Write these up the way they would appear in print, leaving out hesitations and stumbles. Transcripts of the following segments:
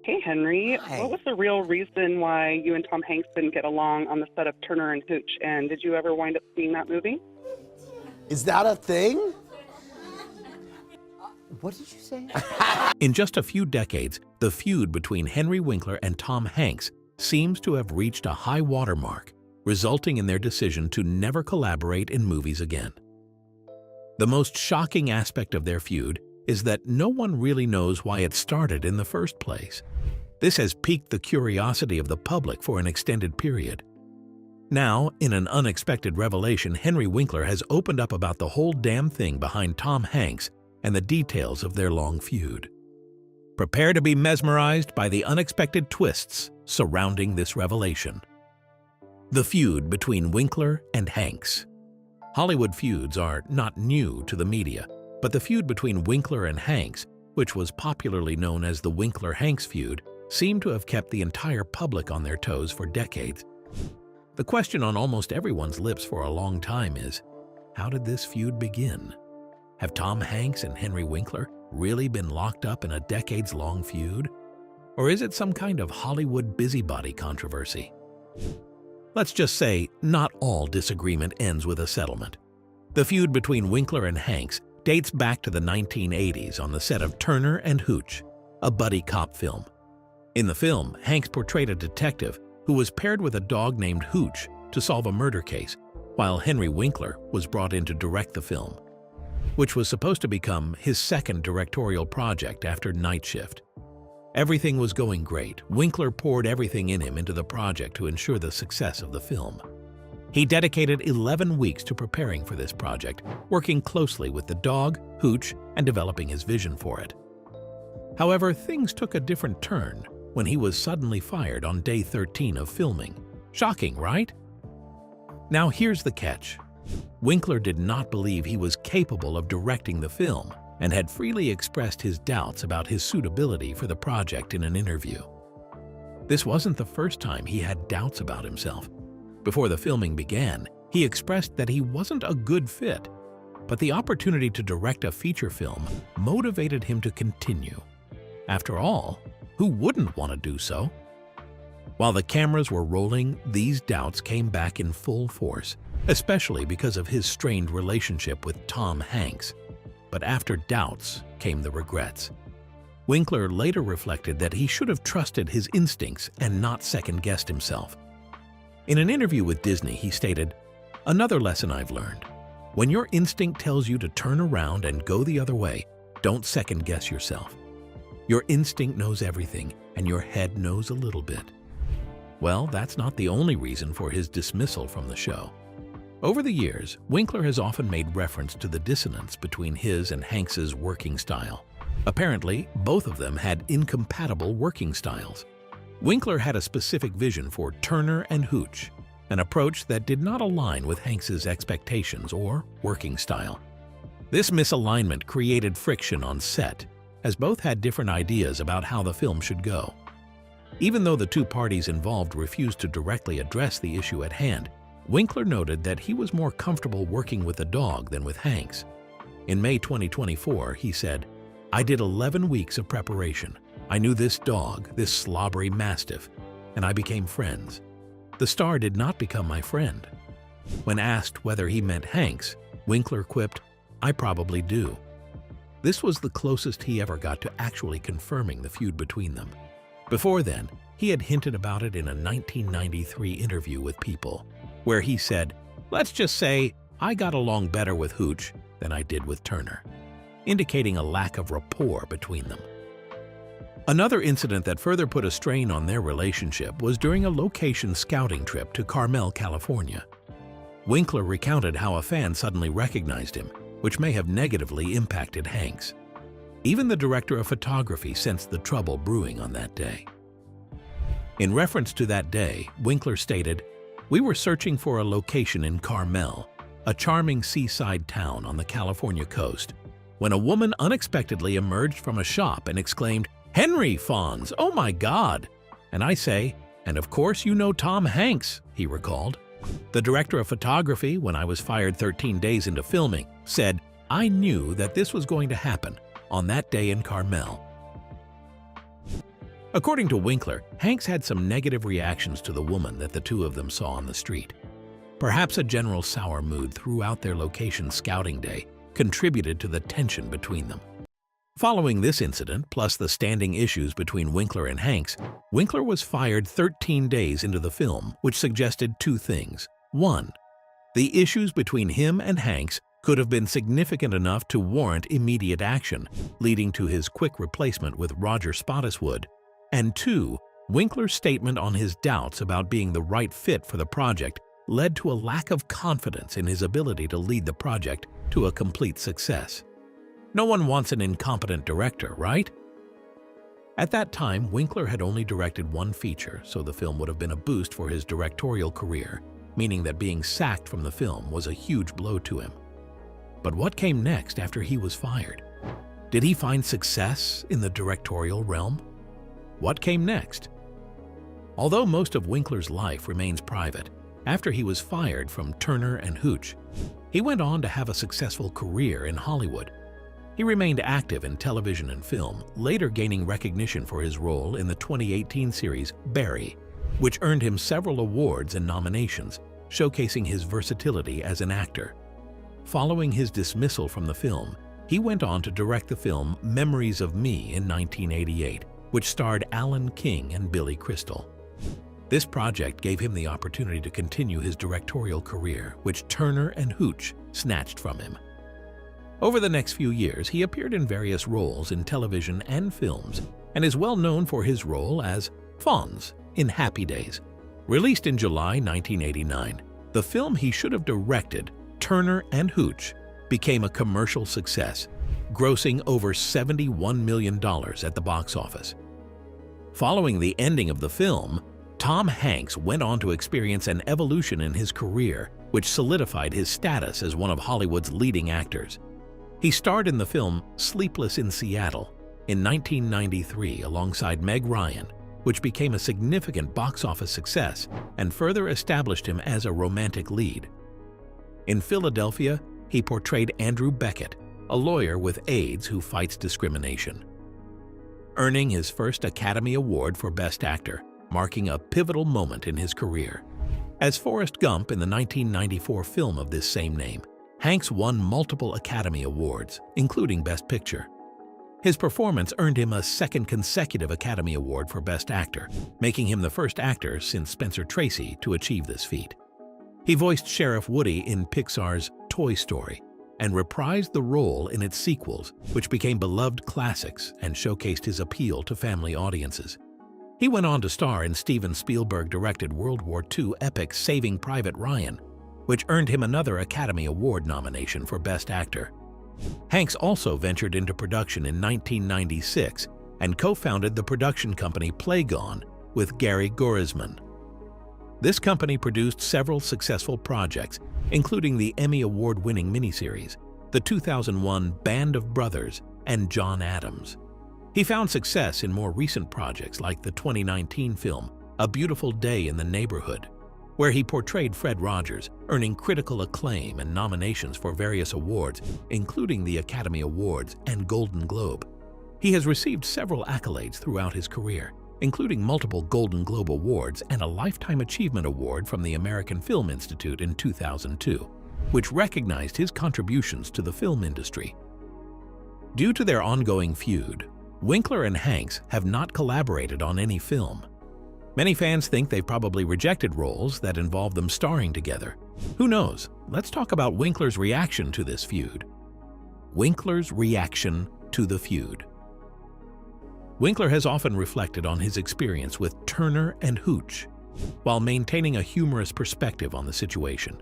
Hey, Henry. What Hi. was the real reason why you and Tom Hanks didn't get along on the set of Turner and Hooch? And did you ever wind up seeing that movie? Is that a thing? What did you say? In just a few decades, the feud between Henry Winkler and Tom Hanks seems to have reached a high watermark, resulting in their decision to never collaborate in movies again. The most shocking aspect of their feud is that no one really knows why it started in the first place. This has piqued the curiosity of the public for an extended period. Now, in an unexpected revelation, Henry Winkler has opened up about the whole damn thing behind Tom Hanks and the details of their long feud. Prepare to be mesmerized by the unexpected twists surrounding this revelation. The feud between Winkler and Hanks. Hollywood feuds are not new to the media, but the feud between Winkler and Hanks, which was popularly known as the Winkler-Hanks feud, seemed to have kept the entire public on their toes for decades. The question on almost everyone's lips for a long time is, how did this feud begin? Have Tom Hanks and Henry Winkler really been locked up in a decades-long feud? Or is it some kind of Hollywood busybody controversy? Let's just say not all disagreement ends with a settlement. The feud between Winkler and Hanks dates back to the 1980s on the set of Turner and Hooch, a buddy cop film. In the film, Hanks portrayed a detective who was paired with a dog named Hooch to solve a murder case, while Henry Winkler was brought in to direct the film, which was supposed to become his second directorial project after Night Shift. Everything was going great. Winkler poured everything in him into the project to ensure the success of the film. He dedicated 11 weeks to preparing for this project, working closely with the dog, Hooch, and developing his vision for it. However, things took a different turn when he was suddenly fired on day 13 of filming. Shocking, right? Now here's the catch. Winkler did not believe he was capable of directing the film and had freely expressed his doubts about his suitability for the project in an interview. This wasn't the first time he had doubts about himself. Before the filming began, he expressed that he wasn't a good fit, but the opportunity to direct a feature film motivated him to continue. After all, who wouldn't want to do so? While the cameras were rolling, these doubts came back in full force, especially because of his strained relationship with Tom Hanks. But after doubts came the regrets. Winkler later reflected that he should have trusted his instincts and not second-guessed himself. In an interview with Disney, he stated, "Another lesson I've learned. When your instinct tells you to turn around and go the other way, don't second-guess yourself. Your instinct knows everything, and your head knows a little bit." Well, that's not the only reason for his dismissal from the show. Over the years, Winkler has often made reference to the dissonance between his and Hanks's working style. Apparently, both of them had incompatible working styles. Winkler had a specific vision for Turner and Hooch, an approach that did not align with Hanks's expectations or working style. This misalignment created friction on set, as both had different ideas about how the film should go. Even though the two parties involved refused to directly address the issue at hand, Winkler noted that he was more comfortable working with the dog than with Hanks. In May 2024, he said, "I did 11 weeks of preparation. I knew this dog, this slobbery mastiff, and I became friends. The star did not become my friend." When asked whether he meant Hanks, Winkler quipped, "I probably do." This was the closest he ever got to actually confirming the feud between them. Before then, he had hinted about it in a 1993 interview with People, where he said, "Let's just say I got along better with Hooch than I did with Turner," indicating a lack of rapport between them. Another incident that further put a strain on their relationship was during a location scouting trip to Carmel, California. Winkler recounted how a fan suddenly recognized him, which may have negatively impacted Hanks. Even the director of photography sensed the trouble brewing on that day. In reference to that day, Winkler stated, "We were searching for a location in Carmel, a charming seaside town on the California coast, when a woman unexpectedly emerged from a shop and exclaimed, 'Henry Fonz, oh my God!' And I say, 'And of course you know Tom Hanks,'" he recalled. The director of photography, when I was fired 13 days into filming, said, "I knew that this was going to happen on that day in Carmel." According to Winkler, Hanks had some negative reactions to the woman that the two of them saw on the street. Perhaps a general sour mood throughout their location scouting day contributed to the tension between them. Following this incident, plus the standing issues between Winkler and Hanks, Winkler was fired 13 days into the film, which suggested two things. One, the issues between him and Hanks could have been significant enough to warrant immediate action, leading to his quick replacement with Roger Spottiswoode. And two, Winkler's statement on his doubts about being the right fit for the project led to a lack of confidence in his ability to lead the project to a complete success. No one wants an incompetent director, right? At that time, Winkler had only directed one feature, so the film would have been a boost for his directorial career, meaning that being sacked from the film was a huge blow to him. But what came next after he was fired? Did he find success in the directorial realm? What came next? Although most of Winkler's life remains private, after he was fired from Turner and Hooch, he went on to have a successful career in Hollywood. He remained active in television and film, later gaining recognition for his role in the 2018 series Barry, which earned him several awards and nominations, showcasing his versatility as an actor. Following his dismissal from the film, he went on to direct the film Memories of Me in 1988, which starred Alan King and Billy Crystal. This project gave him the opportunity to continue his directorial career, which Turner and Hooch snatched from him. Over the next few years, he appeared in various roles in television and films, and is well known for his role as Fonz in Happy Days. Released in July 1989, the film he should have directed, Turner and Hooch, became a commercial success, grossing over $71 million at the box office. Following the ending of the film, Tom Hanks went on to experience an evolution in his career, which solidified his status as one of Hollywood's leading actors. He starred in the film Sleepless in Seattle in 1993 alongside Meg Ryan, which became a significant box office success and further established him as a romantic lead. In Philadelphia, he portrayed Andrew Beckett, a lawyer with AIDS who fights discrimination, earning his first Academy Award for Best Actor, marking a pivotal moment in his career. As Forrest Gump in the 1994 film of this same name, Hanks won multiple Academy Awards, including Best Picture. His performance earned him a second consecutive Academy Award for Best Actor, making him the first actor since Spencer Tracy to achieve this feat. He voiced Sheriff Woody in Pixar's Toy Story and reprised the role in its sequels, which became beloved classics and showcased his appeal to family audiences. He went on to star in Steven Spielberg-directed World War II epic Saving Private Ryan, which earned him another Academy Award nomination for Best Actor. Hanks also ventured into production in 1996 and co-founded the production company Playgon with Gary Gorisman. This company produced several successful projects, including the Emmy Award-winning miniseries, the 2001 Band of Brothers, and John Adams. He found success in more recent projects like the 2019 film A Beautiful Day in the Neighborhood, where he portrayed Fred Rogers, earning critical acclaim and nominations for various awards, including the Academy Awards and Golden Globe. He has received several accolades throughout his career, including multiple Golden Globe Awards and a Lifetime Achievement Award from the American Film Institute in 2002, which recognized his contributions to the film industry. Due to their ongoing feud, Winkler and Hanks have not collaborated on any film. Many fans think they've probably rejected roles that involve them starring together. Who knows? Let's talk about Winkler's reaction to this feud. Winkler's reaction to the feud. Winkler has often reflected on his experience with Turner and Hooch, while maintaining a humorous perspective on the situation.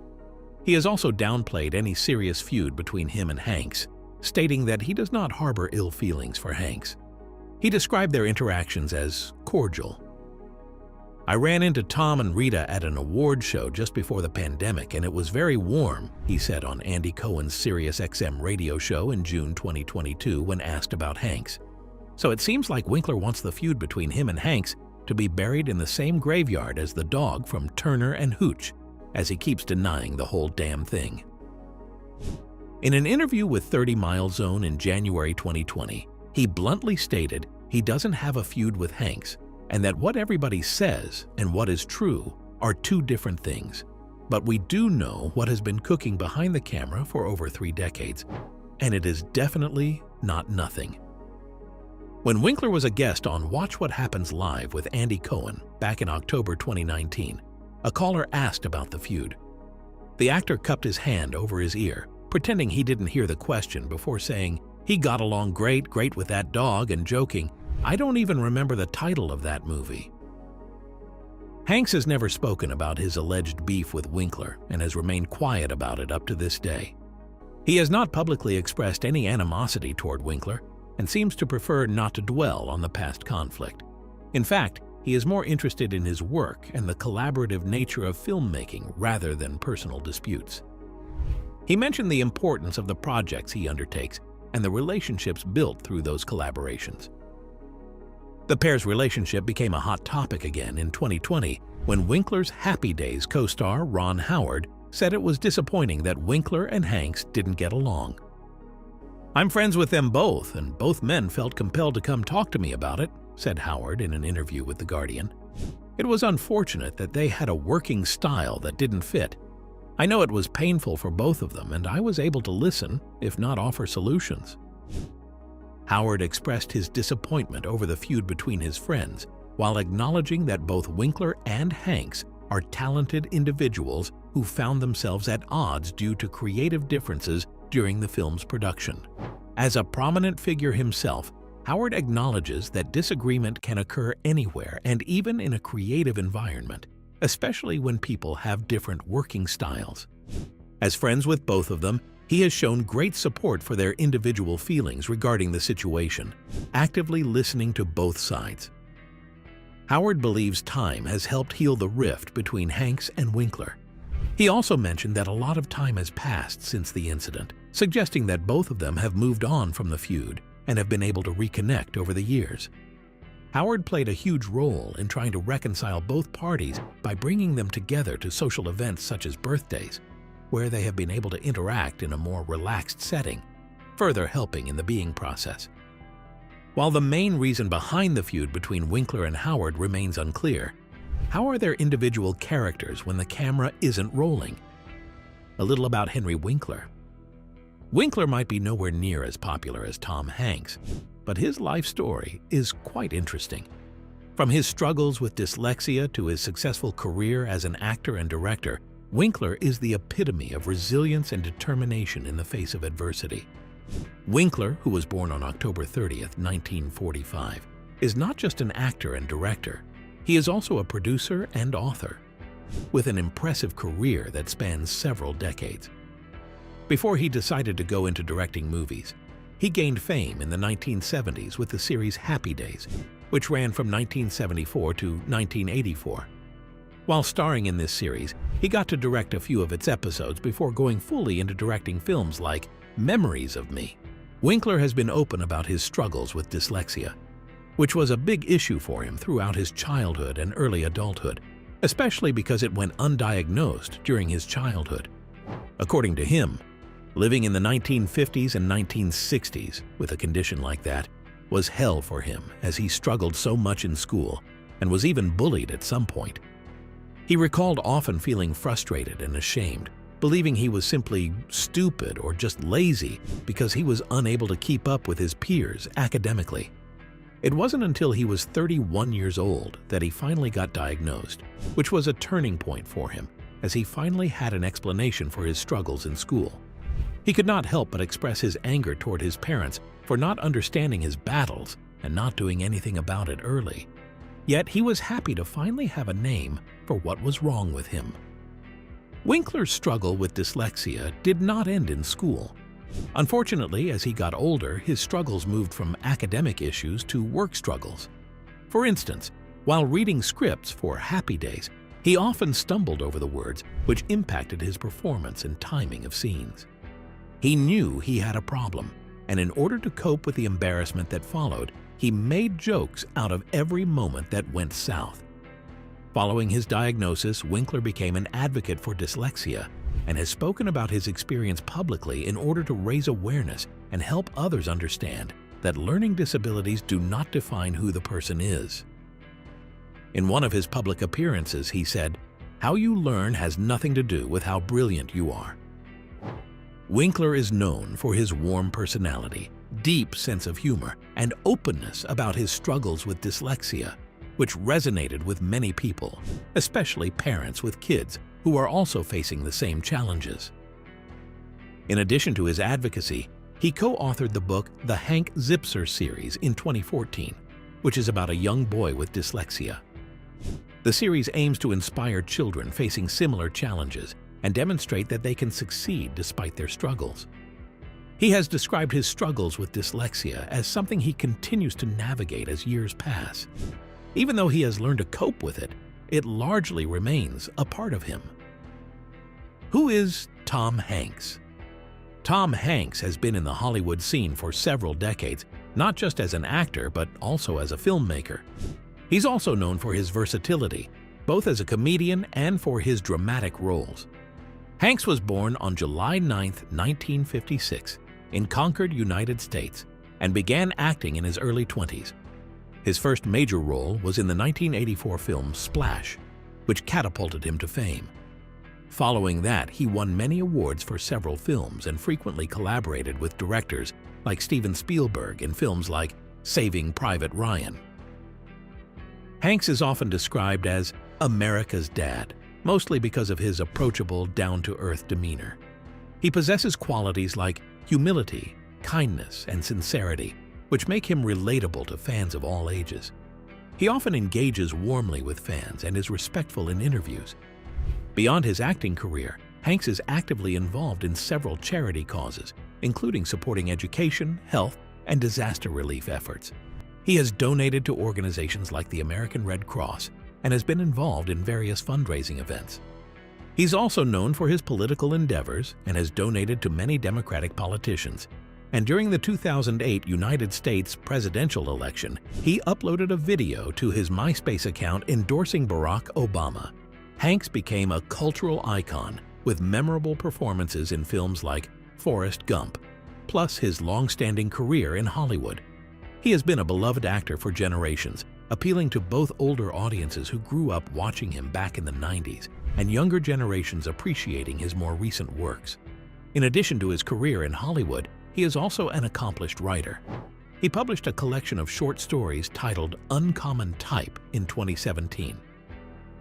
He has also downplayed any serious feud between him and Hanks, stating that he does not harbor ill feelings for Hanks. He described their interactions as cordial. "I ran into Tom and Rita at an award show just before the pandemic, and it was very warm," he said on Andy Cohen's SiriusXM radio show in June 2022 when asked about Hanks. So it seems like Winkler wants the feud between him and Hanks to be buried in the same graveyard as the dog from Turner and Hooch, as he keeps denying the whole damn thing. In an interview with 30 Mile Zone in January 2020, he bluntly stated he doesn't have a feud with Hanks, and that what everybody says and what is true are two different things. But we do know what has been cooking behind the camera for over 3 decades, and it is definitely not nothing. When Winkler was a guest on Watch What Happens Live with Andy Cohen back in October 2019, a caller asked about the feud. The actor cupped his hand over his ear, pretending he didn't hear the question before saying, "He got along great with that dog," and joking, "I don't even remember the title of that movie." Hanks has never spoken about his alleged beef with Winkler and has remained quiet about it up to this day. He has not publicly expressed any animosity toward Winkler and seems to prefer not to dwell on the past conflict. In fact, he is more interested in his work and the collaborative nature of filmmaking rather than personal disputes. He mentioned the importance of the projects he undertakes and the relationships built through those collaborations. The pair's relationship became a hot topic again in 2020 when Winkler's Happy Days co-star Ron Howard said it was disappointing that Winkler and Hanks didn't get along. "I'm friends with them both, and both men felt compelled to come talk to me about it," said Howard in an interview with The Guardian. "It was unfortunate that they had a working style that didn't fit. I know it was painful for both of them, and I was able to listen, if not offer solutions." Howard expressed his disappointment over the feud between his friends, while acknowledging that both Winkler and Hanks are talented individuals who found themselves at odds due to creative differences during the film's production. As a prominent figure himself, Howard acknowledges that disagreement can occur anywhere and even in a creative environment, especially when people have different working styles. As friends with both of them, he has shown great support for their individual feelings regarding the situation, actively listening to both sides. Howard believes time has helped heal the rift between Hanks and Winkler. He also mentioned that a lot of time has passed since the incident, suggesting that both of them have moved on from the feud and have been able to reconnect over the years. Howard played a huge role in trying to reconcile both parties by bringing them together to social events such as birthdays, where they have been able to interact in a more relaxed setting, further helping in the being process. While the main reason behind the feud between Winkler and Howard remains unclear, how are their individual characters when the camera isn't rolling? A little about Henry Winkler. Winkler might be nowhere near as popular as Tom Hanks, but his life story is quite interesting. From his struggles with dyslexia to his successful career as an actor and director, Winkler is the epitome of resilience and determination in the face of adversity. Winkler, who was born on October 30th, 1945, is not just an actor and director, he is also a producer and author, with an impressive career that spans several decades. Before he decided to go into directing movies, he gained fame in the 1970s with the series Happy Days, which ran from 1974 to 1984. While starring in this series, he got to direct a few of its episodes before going fully into directing films like Memories of Me. Winkler has been open about his struggles with dyslexia, which was a big issue for him throughout his childhood and early adulthood, especially because it went undiagnosed during his childhood. According to him, living in the 1950s and 1960s with a condition like that was hell for him, as he struggled so much in school and was even bullied at some point. He recalled often feeling frustrated and ashamed, believing he was simply stupid or just lazy because he was unable to keep up with his peers academically. It wasn't until he was 31 years old that he finally got diagnosed, which was a turning point for him, as he finally had an explanation for his struggles in school. He could not help but express his anger toward his parents for not understanding his battles and not doing anything about it early. Yet he was happy to finally have a name for what was wrong with him. Winkler's struggle with dyslexia did not end in school. Unfortunately, as he got older, his struggles moved from academic issues to work struggles. For instance, while reading scripts for Happy Days, he often stumbled over the words, which impacted his performance and timing of scenes. He knew he had a problem, and in order to cope with the embarrassment that followed, he made jokes out of every moment that went south. Following his diagnosis, Winkler became an advocate for dyslexia and has spoken about his experience publicly in order to raise awareness and help others understand that learning disabilities do not define who the person is. In one of his public appearances, he said, "How you learn has nothing to do with how brilliant you are." Winkler is known for his warm personality, deep sense of humor, and openness about his struggles with dyslexia, which resonated with many people, especially parents with kids who are also facing the same challenges. In addition to his advocacy, he co-authored the book The Hank Zipser series in 2014, which is about a young boy with dyslexia. The series aims to inspire children facing similar challenges and demonstrate that they can succeed despite their struggles. He has described his struggles with dyslexia as something he continues to navigate as years pass. Even though he has learned to cope with it, it largely remains a part of him. Who is Tom Hanks? Tom Hanks has been in the Hollywood scene for several decades, not just as an actor, but also as a filmmaker. He's also known for his versatility, both as a comedian and for his dramatic roles. Hanks was born on July 9, 1956, in Concord, United States, and began acting in his early 20s. His first major role was in the 1984 film Splash, which catapulted him to fame. Following that, he won many awards for several films and frequently collaborated with directors like Steven Spielberg in films like Saving Private Ryan. Hanks is often described as America's dad, mostly because of his approachable, down-to-earth demeanor. He possesses qualities like humility, kindness, and sincerity, which make him relatable to fans of all ages. He often engages warmly with fans and is respectful in interviews. Beyond his acting career, Hanks is actively involved in several charity causes, including supporting education, health, and disaster relief efforts. He has donated to organizations like the American Red Cross and has been involved in various fundraising events. He's also known for his political endeavors and has donated to many Democratic politicians. And during the 2008 United States presidential election, he uploaded a video to his MySpace account endorsing Barack Obama. Hanks became a cultural icon with memorable performances in films like Forrest Gump, plus his long-standing career in Hollywood. He has been a beloved actor for generations, appealing to both older audiences who grew up watching him back in the 90s and younger generations appreciating his more recent works. In addition to his career in Hollywood, he is also an accomplished writer. He published a collection of short stories titled Uncommon Type in 2017.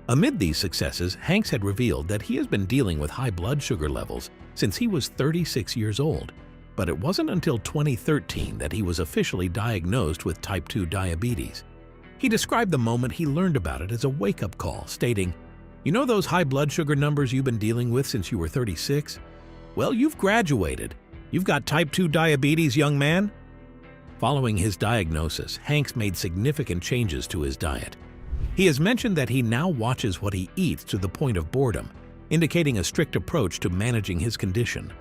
Amid these successes, Hanks had revealed that he has been dealing with high blood sugar levels since he was 36 years old, but it wasn't until 2013 that he was officially diagnosed with type 2 diabetes. He described the moment he learned about it as a wake-up call, stating, "You know those high blood sugar numbers you've been dealing with since you were 36? Well, you've graduated. You've got type 2 diabetes, young man." Following his diagnosis, Hanks made significant changes to his diet. He has mentioned that he now watches what he eats to the point of boredom, indicating a strict approach to managing his condition.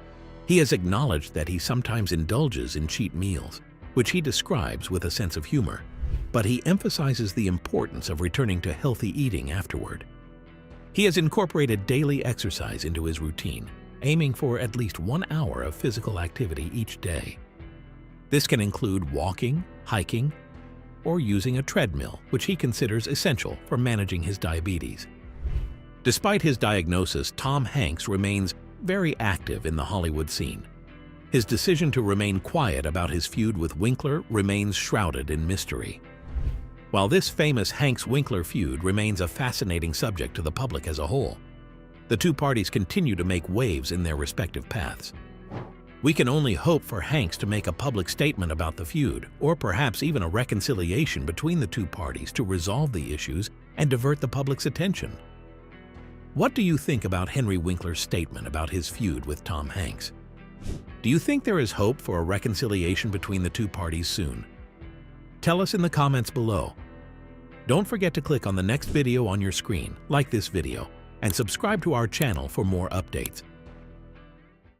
He has acknowledged that he sometimes indulges in cheat meals, which he describes with a sense of humor, but he emphasizes the importance of returning to healthy eating afterward. He has incorporated daily exercise into his routine, aiming for at least 1 hour of physical activity each day. This can include walking, hiking, or using a treadmill, which he considers essential for managing his diabetes. Despite his diagnosis, Tom Hanks remains very active in the Hollywood scene. His decision to remain quiet about his feud with Winkler remains shrouded in mystery. While this famous Hanks-Winkler feud remains a fascinating subject to the public as a whole, the two parties continue to make waves in their respective paths. We can only hope for Hanks to make a public statement about the feud, or perhaps even a reconciliation between the two parties to resolve the issues and divert the public's attention. What do you think about Henry Winkler's statement about his feud with Tom Hanks? Do you think there is hope for a reconciliation between the two parties soon? Tell us in the comments below. Don't forget to click on the next video on your screen, like this video, and subscribe to our channel for more updates.